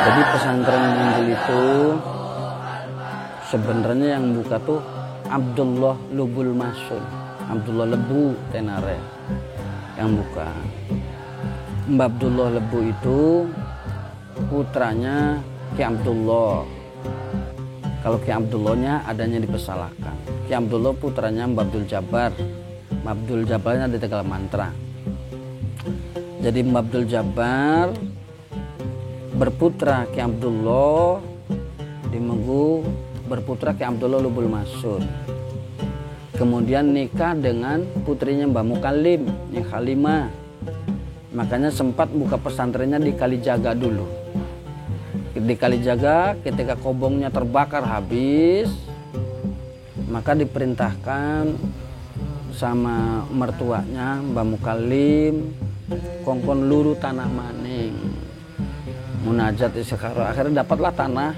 Jadi pesantren Munjul itu sebenarnya yang buka tuh Abdullah Lubul Masun, Abdullah Lebu Tenare yang buka. Mbah Abdullah Lebu itu putranya Ki Abdullah. Kalau Ki Abdullahnya adanya di Pesalakan. Ki Abdullah putranya Mbah Abdul Jabar. Mbah Abdul Jabarnya di Tegal Mantra. Jadi Mbah Abdul Jabar berputra Ki Abdullah di Megu, berputra Ki Abdullah Lubul Masun. Kemudian nikah dengan putrinya Mbah Mukalim, Nyai Halimah. Makanya sempat buka pesantrennya di Kalijaga dulu. Di Kalijaga ketika kobongnya terbakar habis, maka diperintahkan sama mertuanya Mbah Mukalim kongkon luru tanah maning. Munajat istiqoroh, akhirnya dapatlah tanah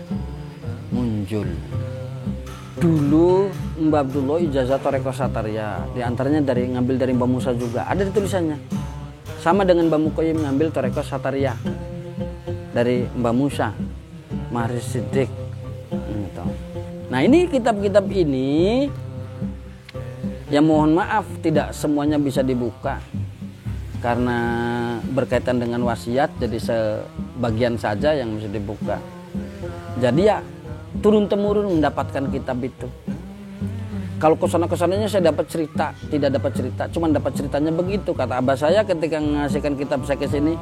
Munjul. Dulu Mbah Abdullah ijazah Toreko Sataria, diantaranya ngambil dari Mbah Musa juga, ada di tulisannya. Sama dengan Mbah Mukoyim ngambil Toreko Sataria dari Mbah Musa, Mahris Siddiq. Nah ini kitab-kitab ini, ya mohon maaf tidak semuanya bisa dibuka karena berkaitan dengan wasiat, jadi sebagian saja yang bisa dibuka. Jadi ya turun temurun mendapatkan kitab itu. Kalau kesana-kesananya saya dapat cerita, tidak dapat cerita, cuma dapat ceritanya begitu. Kata abah saya ketika mengasihkan kitab saya ke sini,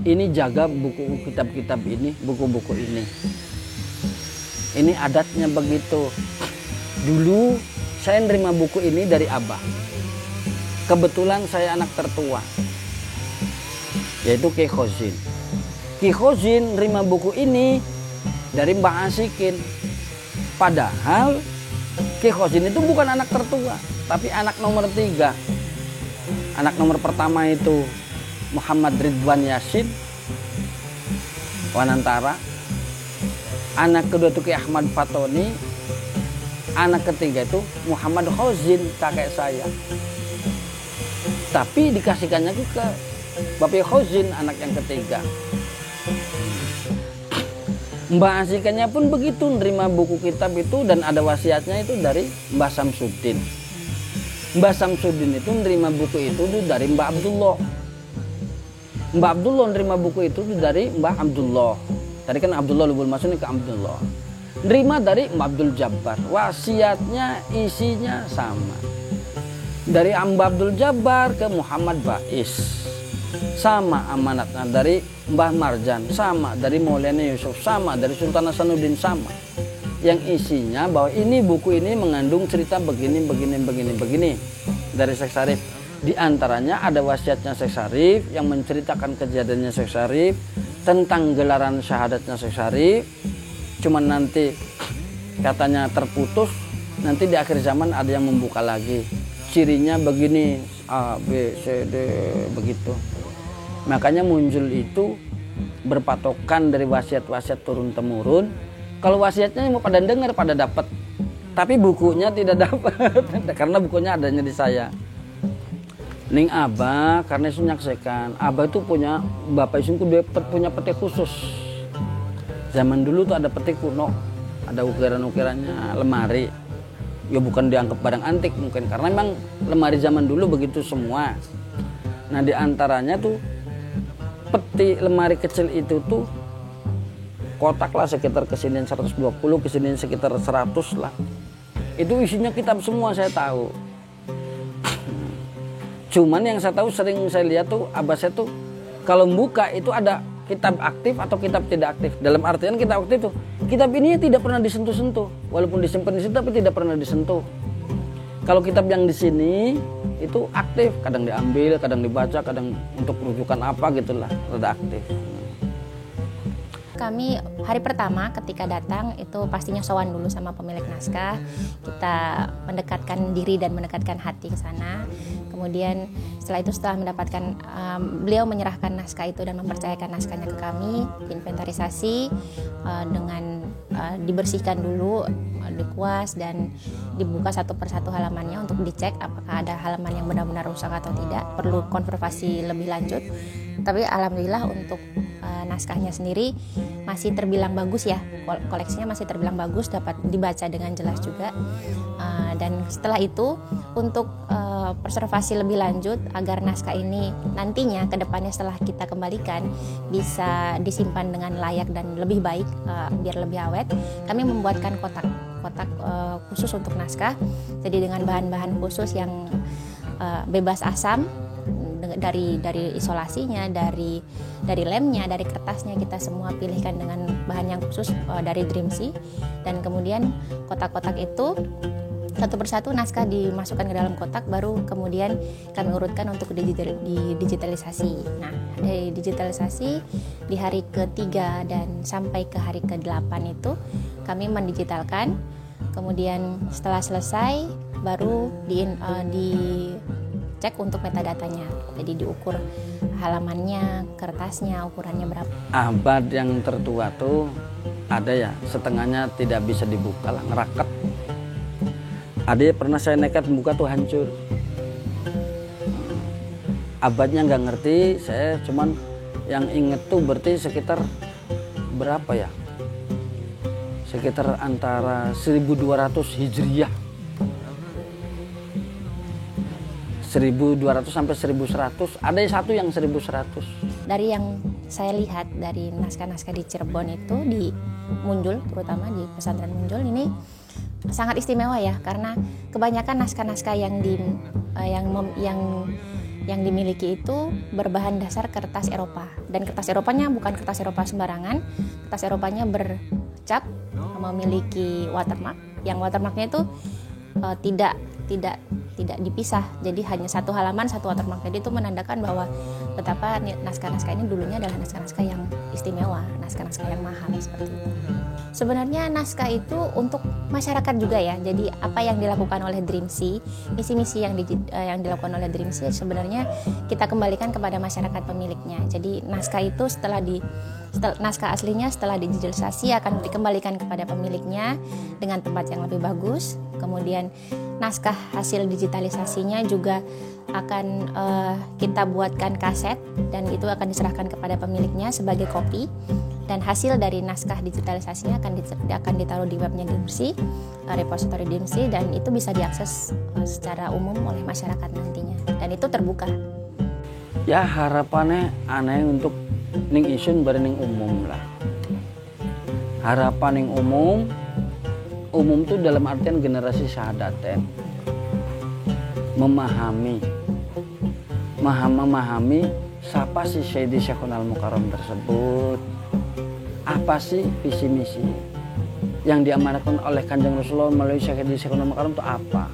ini jaga buku kitab-kitab ini, buku-buku ini. Ini adatnya begitu. Dulu saya nerima buku ini dari abah. Kebetulan saya anak tertua, yaitu Ki Khozin. Ki Khozin nerima buku ini dari Mbah Asikin. Padahal Ki Khozin itu bukan anak tertua, tapi anak nomor 3. Anak nomor pertama itu Muhammad Ridwan Yasin Wanantara. Anak kedua itu Ki Ahmad Fatoni. Anak ketiga itu Muhammad Khozin, kakek saya. Tapi dikasihkannya ke Bapak Khozin, anak yang ketiga. Mbah Asikannya pun begitu, nerima buku kitab itu dan ada wasiatnya itu dari Mbah Samsuddin. Mbah Samsuddin itu nerima buku itu dari Mbah Abdullah. Mbah Abdullah nerima buku itu dari Mbah Abdullah. Tadi kan Abdullah Lubul Masun ke Abdullah. Nerima dari Mbah Abdul Jabbar. Wasiatnya isinya sama. Dari Mbah Abdul Jabbar ke Muhammad Bais. Sama amanatnya dari Mbah Marjan, sama dari Maulana Yusuf, sama dari Sultan Hasanuddin, sama. Yang isinya bahwa ini buku ini mengandung cerita begini dari Syekh Syarif. Di antaranya ada wasiatnya Syekh Syarif yang menceritakan kejadiannya Syekh Syarif, tentang gelaran syahadatnya Syekh Syarif. Cuman nanti katanya terputus, nanti di akhir zaman ada yang membuka lagi. Cirinya begini, A, B, C, D, begitu. Makanya Munjul itu berpatokan dari wasiat-wasiat turun-temurun. Kalau wasiatnya mau pada dengar, pada dapat. Tapi bukunya tidak dapat. Karena bukunya adanya di saya. Ning Abah, karena itu nyaksikan. Abah itu punya, Bapak Isun punya peti khusus. Zaman dulu tuh ada peti kuno. Ada ukiran-ukirannya, lemari. Ya bukan dianggap barang antik mungkin. Karena memang lemari zaman dulu begitu semua. Nah di antaranya tuh peti lemari kecil itu tuh kotak lah sekitar kesinian 120, kesinian sekitar 100 lah. Itu isinya kitab semua saya tahu. Cuman yang saya tahu sering saya lihat tuh abah saya tuh kalau buka itu ada kitab aktif atau kitab tidak aktif. Dalam artian kitab aktif tuh kitab ini tidak pernah disentuh-sentuh. Walaupun disimpan di situ tapi tidak pernah disentuh. Kalau kitab yang di sini itu aktif, kadang diambil, kadang dibaca, kadang untuk rujukan apa gitulah, rada aktif. Kami hari pertama ketika datang itu pastinya sowan dulu sama pemilik naskah. Kita mendekatkan diri dan mendekatkan hati ke sana. Kemudian setelah mendapatkan beliau menyerahkan naskah itu dan mempercayakan naskahnya ke kami, diinventarisasi dengan dibersihkan dulu, dikuas dan dibuka satu persatu halamannya untuk dicek apakah ada halaman yang benar-benar rusak atau tidak, perlu konservasi lebih lanjut. Tapi alhamdulillah untuk naskahnya sendiri masih terbilang bagus ya, koleksinya masih terbilang bagus, dapat dibaca dengan jelas juga. Dan setelah itu untuk preservasi lebih lanjut agar naskah ini nantinya ke depannya setelah kita kembalikan bisa disimpan dengan layak dan lebih baik, biar lebih awet, kami membuatkan kotak khusus untuk naskah. Jadi dengan bahan-bahan khusus yang bebas asam, dari isolasinya, dari lemnya, dari kertasnya, kita semua pilihkan dengan bahan yang khusus dari Dreamsea. Dan kemudian kotak-kotak itu satu persatu naskah dimasukkan ke dalam kotak, baru kemudian kami urutkan untuk digitalisasi. Nah, dari digitalisasi di hari ke-3 dan sampai ke hari ke-8 itu kami mendigitalkan. Kemudian setelah selesai baru dicek untuk metadatanya. Jadi diukur halamannya, kertasnya, ukurannya berapa. Abad yang tertua tuh ada ya, setengahnya tidak bisa dibuka lah, ngeraket. Ada pernah saya nekat buka tuh hancur. Abadnya nggak ngerti, saya cuman yang inget tuh berarti sekitar berapa ya? Sekitar antara 1200 Hijriyah. 1200 sampai 1100, ada satu yang 1100. Dari yang saya lihat dari naskah-naskah di Cirebon itu, di Munjul, terutama di pesantren Munjul ini sangat istimewa ya, karena kebanyakan naskah-naskah yang dimiliki itu berbahan dasar kertas Eropa, dan kertas Eropanya bukan kertas Eropa sembarangan. Kertas Eropanya bercap, memiliki watermark, yang watermarknya itu tidak dipisah, jadi hanya satu halaman satu watermark. Jadi itu menandakan bahwa betapa naskah-naskah ini dulunya adalah naskah-naskah yang istimewa, naskah-naskah yang mahal seperti itu. Sebenarnya naskah itu untuk masyarakat juga ya. Jadi apa yang dilakukan oleh Dreamsea, misi-misi yang dilakukan oleh Dreamsea sebenarnya kita kembalikan kepada masyarakat pemiliknya. Jadi naskah itu naskah aslinya setelah digitalisasi akan dikembalikan kepada pemiliknya dengan tempat yang lebih bagus. Kemudian naskah hasil digitalisasinya juga akan kita buatkan kaset dan itu akan diserahkan kepada pemiliknya sebagai kopi. Dan hasil dari naskah digitalisasinya akan ditaruh di webnya Dreamsea, repository Dreamsea, dan itu bisa diakses secara umum oleh masyarakat nantinya. Dan itu terbuka. Ya harapannya aneh untuk ning isun bareng umum lah. Harapan ning umum tuh dalam artian generasi sahadaten memahami siapa sih Sayyidi Syekhul Al-Mukarram tersebut, apa sih visi misi yang diamanatkan oleh Kanjeng Rasulullah melalui Sayyidi Syekhul Al-Mukarram itu apa.